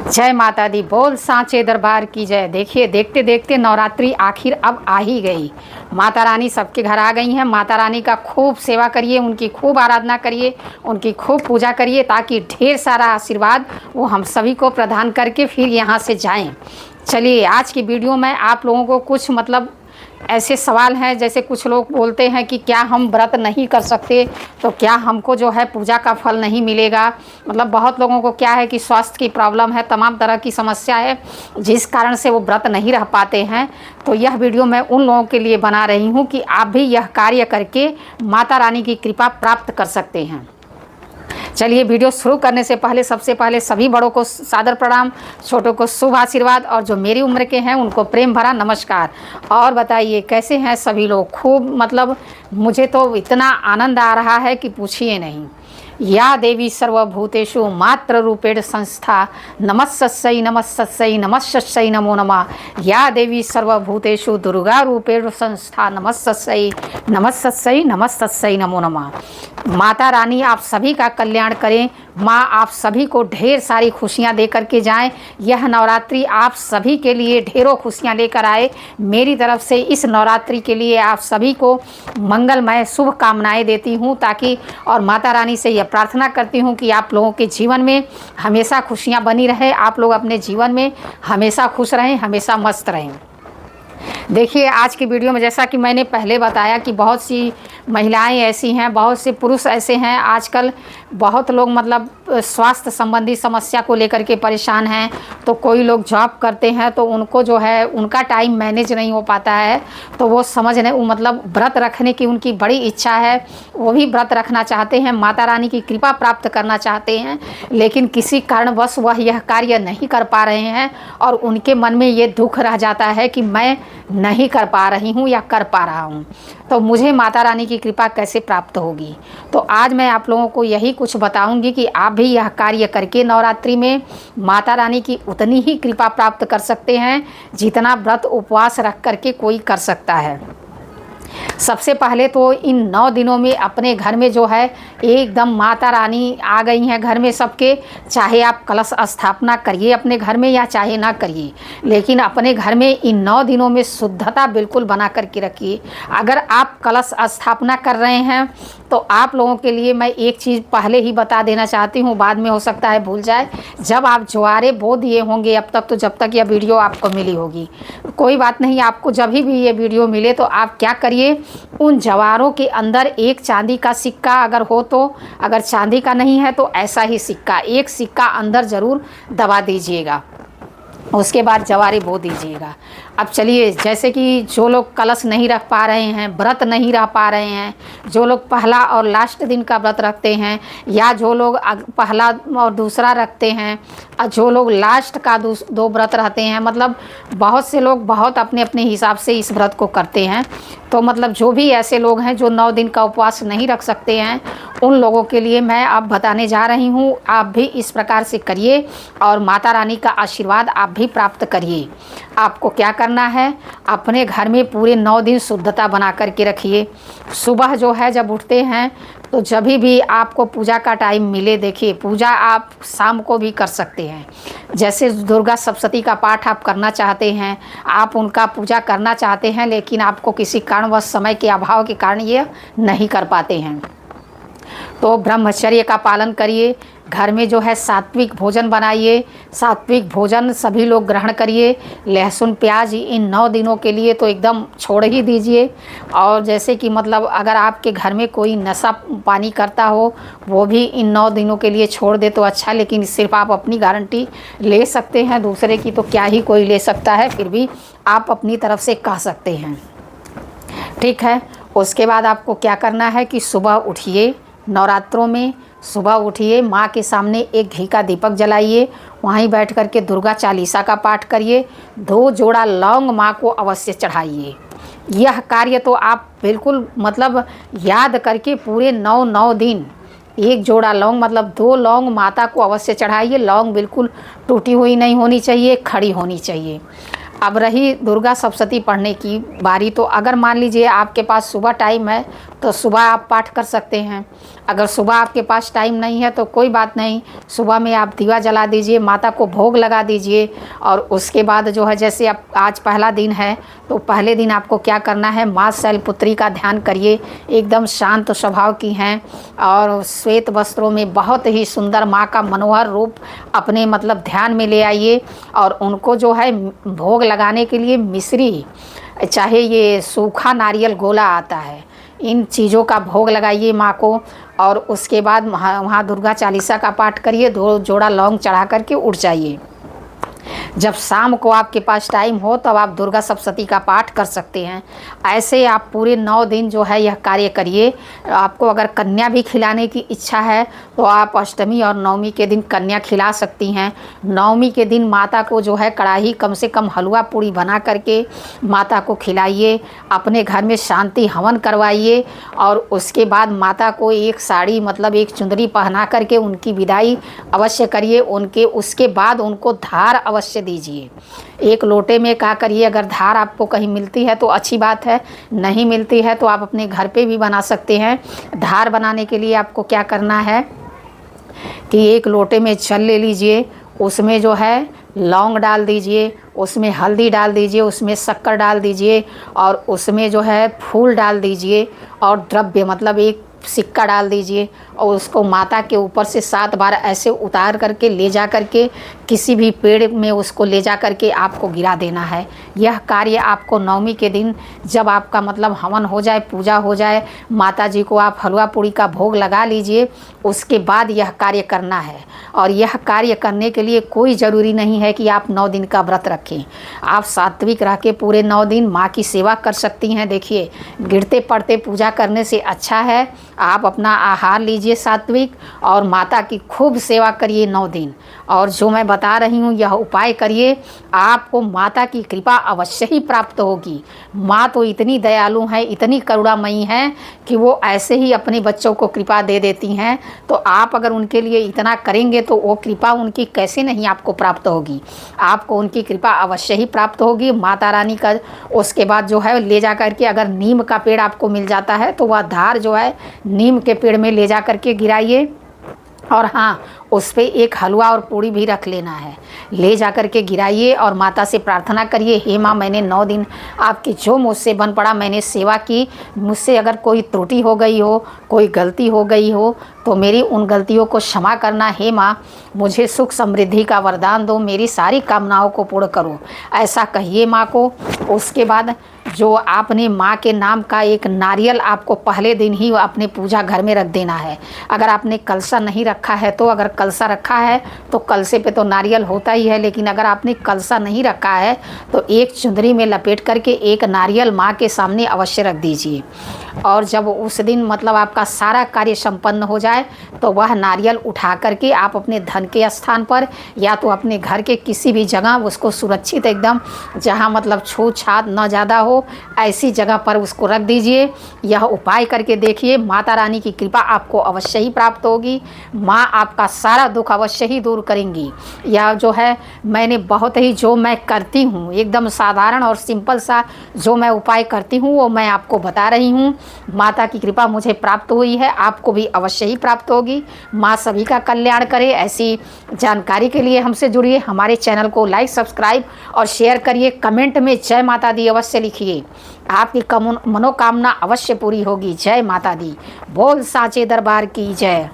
जय माता दी, बोल सांचे दरबार की जय। देखिए, देखते देखते नवरात्रि आखिर अब आ ही गई। माता रानी सबके घर आ गई हैं। माता रानी का खूब सेवा करिए, उनकी खूब आराधना करिए, उनकी खूब पूजा करिए, ताकि ढेर सारा आशीर्वाद वो हम सभी को प्रदान करके फिर यहाँ से जाएं। चलिए, आज की वीडियो में आप लोगों को कुछ ऐसे सवाल हैं, जैसे कुछ लोग बोलते हैं कि क्या हम व्रत नहीं कर सकते, तो क्या हमको जो है पूजा का फल नहीं मिलेगा। बहुत लोगों को क्या है कि स्वास्थ्य की प्रॉब्लम है, तमाम तरह की समस्या है, जिस कारण से वो व्रत नहीं रह पाते हैं। तो यह वीडियो मैं उन लोगों के लिए बना रही हूँ कि आप भी यह कार्य करके माता रानी की कृपा प्राप्त कर सकते हैं। चलिए, वीडियो शुरू करने से पहले सबसे पहले सभी बड़ों को सादर प्रणाम, छोटों को शुभ आशीर्वाद और जो मेरी उम्र के हैं उनको प्रेम भरा नमस्कार। और बताइए कैसे हैं सभी लोग। खूब मुझे तो इतना आनंद आ रहा है कि पूछिए नहीं। या देवी सर्वभूतेषु मात्र रूपेण संस्था नमस्सै नमस्सै नमस्सै नमो नमः। या देवी सर्वभूतेषु दुर्गा रूपेण संस्था नमस्सै नमस्सै नमस्सै नमो नमः। माता रानी आप सभी का कल्याण करें। माँ आप सभी को ढेर सारी खुशियाँ दे करके जाएं। यह नवरात्रि आप सभी के लिए ढेरों खुशियाँ लेकर आए। मेरी तरफ से इस नवरात्रि के लिए आप सभी को मंगलमय शुभ कामनाएं देती हूँ, ताकि और माता रानी से यह प्रार्थना करती हूँ कि आप लोगों के जीवन में हमेशा खुशियाँ बनी रहे, आप लोग अपने जीवन में हमेशा खुश रहें, हमेशा मस्त रहें। देखिए, आज की वीडियो में जैसा कि मैंने पहले बताया कि बहुत सी महिलाएं ऐसी हैं, बहुत से पुरुष ऐसे हैं। आजकल बहुत लोग स्वास्थ्य संबंधी समस्या को लेकर के परेशान हैं। तो कोई लोग जॉब करते हैं तो उनको जो है उनका टाइम मैनेज नहीं हो पाता है, तो वो व्रत रखने की उनकी बड़ी इच्छा है। वो भी व्रत रखना चाहते हैं, माता रानी की कृपा प्राप्त करना चाहते हैं, लेकिन किसी कारणवश वह यह कार्य नहीं कर पा रहे हैं और उनके मन में ये दुख रह जाता है कि मैं नहीं कर पा रही हूँ या कर पा रहा हूँ, तो मुझे माता रानी की कृपा कैसे प्राप्त होगी। तो आज मैं आप लोगों को यही कुछ बताऊंगी कि आप भी यह कार्य करके नवरात्रि में माता रानी की उतनी ही कृपा प्राप्त कर सकते हैं जितना व्रत उपवास रख करके कोई कर सकता है। सबसे पहले तो इन 9 दिनों में अपने घर में जो है एकदम माता रानी आ गई हैं घर में सबके। चाहे आप कलश स्थापना करिए अपने घर में या चाहे ना करिए, लेकिन अपने घर में इन 9 दिनों में शुद्धता बिल्कुल बना करके रखिए। अगर आप कलश स्थापना कर रहे हैं तो आप लोगों के लिए मैं एक चीज़ पहले ही बता देना चाहती हूँ, बाद में हो सकता है भूल जाए। जब आप ज्वारे बो दिए होंगे अब तक, तो जब तक यह वीडियो आपको मिली होगी, कोई बात नहीं, आपको जब भी ये वीडियो मिले तो आप क्या करिए, उन जवारों के अंदर एक चांदी का सिक्का अगर हो तो, अगर चांदी का नहीं है तो ऐसा ही सिक्का, एक सिक्का अंदर ज़रूर दबा दीजिएगा। उसके बाद जवारे बो दीजिएगा। अब चलिए, जैसे कि जो लोग कलश नहीं रख पा रहे हैं, व्रत नहीं रह पा रहे हैं, जो लोग पहला और लास्ट दिन का व्रत रखते हैं, या जो लोग पहला और दूसरा रखते हैं, और जो लोग लास्ट का 2 व्रत रहते हैं, बहुत से लोग बहुत अपने अपने हिसाब से इस व्रत को करते हैं। तो जो भी ऐसे लोग हैं जो 9 दिन का उपवास नहीं रख सकते हैं, उन लोगों के लिए मैं अब बताने जा रही हूँ। आप भी इस प्रकार से करिए और माता रानी का आशीर्वाद आप भी प्राप्त करिए। आपको क्या करना है, अपने घर में पूरे 9 दिन शुद्धता बना करके रखिए। सुबह जो है जब उठते हैं तो जब भी आपको पूजा का टाइम मिले, देखिए पूजा आप शाम को भी कर सकते हैं। जैसे दुर्गा सप्तशती का पाठ आप करना चाहते हैं, आप उनका पूजा करना चाहते हैं, लेकिन आपको किसी कारणवश समय के अभाव के कारण ये नहीं कर पाते हैं, तो ब्रह्मचर्य का पालन करिए। घर में जो है सात्विक भोजन बनाइए, सात्विक भोजन सभी लोग ग्रहण करिए। लहसुन प्याज इन 9 दिनों के लिए तो एकदम छोड़ ही दीजिए। और जैसे कि अगर आपके घर में कोई नशा पानी करता हो, वो भी इन 9 दिनों के लिए छोड़ दे तो अच्छा, लेकिन सिर्फ आप अपनी गारंटी ले सकते हैं, दूसरे की तो क्या ही कोई ले सकता है, फिर भी आप अपनी तरफ से कह सकते हैं, ठीक है। उसके बाद आपको क्या करना है कि सुबह उठिए, नवरात्रों में सुबह उठिए, माँ के सामने एक घी का दीपक जलाइए, वहीं बैठ कर के दुर्गा चालीसा का पाठ करिए। 2 जोड़ा लौंग माँ को अवश्य चढ़ाइए। यह कार्य तो आप बिल्कुल याद करके पूरे 9 दिन 1 जोड़ा लौंग 2 लौंग माता को अवश्य चढ़ाइए। लौंग बिल्कुल टूटी हुई नहीं होनी चाहिए, खड़ी होनी चाहिए। अब रही दुर्गा सप्तशती पढ़ने की बारी, तो अगर मान लीजिए आपके पास सुबह टाइम है तो सुबह आप पाठ कर सकते हैं। अगर सुबह आपके पास टाइम नहीं है तो कोई बात नहीं, सुबह में आप दिवा जला दीजिए, माता को भोग लगा दीजिए। और उसके बाद जो है, जैसे आप आज पहला दिन है तो पहले दिन आपको क्या करना है, माँ शैलपुत्री का ध्यान करिए। एकदम शांत स्वभाव की हैं और श्वेत वस्त्रों में बहुत ही सुंदर माँ का मनोहर रूप अपने मतलब ध्यान में ले आइए। और उनको जो है भोग लगाने के लिए मिश्री, चाहे ये सूखा नारियल गोला आता है, इन चीज़ों का भोग लगाइए माँ को। और उसके बाद वहाँ दुर्गा चालीसा का पाठ करिए, 2 जोड़ा लौंग चढ़ा करके उठ जाइए। जब शाम को आपके पास टाइम हो तब आप दुर्गा सप्तशती का पाठ कर सकते हैं। ऐसे आप पूरे 9 दिन जो है यह कार्य करिए। आपको अगर कन्या भी खिलाने की इच्छा है तो आप अष्टमी और नवमी के दिन कन्या खिला सकती हैं। नवमी के दिन माता को जो है कढ़ाई कम से कम हलवा पूड़ी बना करके माता को खिलाइए। अपने घर में शांति हवन करवाइए और उसके बाद माता को एक साड़ी मतलब एक चुंदरी पहना करके उनकी विदाई अवश्य करिए। उसके बाद उनको धार अवश्य दीजिए। एक लोटे में क्या करिए, अगर धार आपको कहीं मिलती है तो अच्छी बात है, नहीं मिलती है तो आप अपने घर पे भी बना सकते हैं। धार बनाने के लिए आपको क्या करना है कि एक लोटे में जल ले लीजिए, उसमें जो है लौंग डाल दीजिए, उसमें हल्दी डाल दीजिए, उसमें शक्कर डाल दीजिए और उसमें जो है फूल डाल दीजिए और द्रव्य मतलब एक सिक्का डाल दीजिए। और उसको माता के ऊपर से 7 बार ऐसे उतार करके ले जा करके किसी भी पेड़ में उसको ले जा करके आपको गिरा देना है। यह कार्य आपको नवमी के दिन जब आपका मतलब हवन हो जाए, पूजा हो जाए, माता जी को आप हलवा पूड़ी का भोग लगा लीजिए, उसके बाद यह कार्य करना है। और यह कार्य करने के लिए कोई ज़रूरी नहीं है कि आप 9 दिन का व्रत रखें। आप सात्विक रह के पूरे 9 दिन माँ की सेवा कर सकती हैं। देखिए, गिरते पड़ते पूजा करने से अच्छा है आप अपना आहार लीजिए सात्विक और माता की खूब सेवा करिए 9 दिन। और जो मैं बता रही हूँ यह उपाय करिए, आपको माता की कृपा अवश्य ही प्राप्त होगी। माँ तो इतनी दयालु हैं, इतनी करुणामयी हैं कि वो ऐसे ही अपने बच्चों को कृपा दे देती हैं। तो आप अगर उनके लिए इतना करेंगे तो वो कृपा उनकी कैसे नहीं आपको प्राप्त होगी। आपको उनकी कृपा अवश्य ही प्राप्त होगी माता रानी का। उसके बाद जो है ले जा करके अगर नीम का पेड़ आपको मिल जाता है तो वह धार जो है नीम के पेड़ में ले जा करके गिराइए। और हाँ, उस पर एक हलवा और पूड़ी भी रख लेना है, ले जा कर के गिराइए और माता से प्रार्थना करिए, हे माँ, मैंने 9 दिन आपकी जो मुझसे बन पड़ा मैंने सेवा की, मुझसे अगर कोई त्रुटि हो गई हो, कोई गलती हो गई हो तो मेरी उन गलतियों को क्षमा करना। हे माँ, मुझे सुख समृद्धि का वरदान दो, मेरी सारी कामनाओं को पूर्ण करो, ऐसा कहिए माँ को। उसके बाद जो आपने माँ के नाम का एक नारियल आपको पहले दिन ही अपने पूजा घर में रख देना है। अगर आपने कलशा नहीं रखा है तो, अगर कलशा रखा है तो कलशे पे तो नारियल होता ही है, लेकिन अगर आपने कलशा नहीं रखा है तो एक चुंदरी में लपेट करके एक नारियल माँ के सामने अवश्य रख दीजिए। और जब उस दिन मतलब आपका सारा कार्य संपन्न हो जाए तो वह नारियल उठा करके आप अपने धन के स्थान पर या तो अपने घर के किसी भी जगह उसको सुरक्षित एकदम जहाँ मतलब छूत छात न ज़्यादा हो ऐसी जगह पर उसको रख दीजिए। यह उपाय करके देखिए, माता रानी की कृपा आपको अवश्य ही प्राप्त होगी। माँ आपका सारा दुख अवश्य ही दूर करेंगी। यह जो है मैंने बहुत ही जो मैं करती हूँ एकदम साधारण और सिंपल सा जो मैं उपाय करती हूँ वो मैं आपको बता रही हूँ। माता की कृपा मुझे प्राप्त हुई है, आपको भी अवश्य ही प्राप्त होगी। माँ सभी का कल्याण करे। ऐसी जानकारी के लिए हमसे जुड़िए, हमारे चैनल को लाइक, सब्सक्राइब और शेयर करिए। कमेंट में जय माता दी अवश्य लिखिए, आपकी मनोकामना अवश्य पूरी होगी। जय माता दी। बोल साचे दरबार की जय।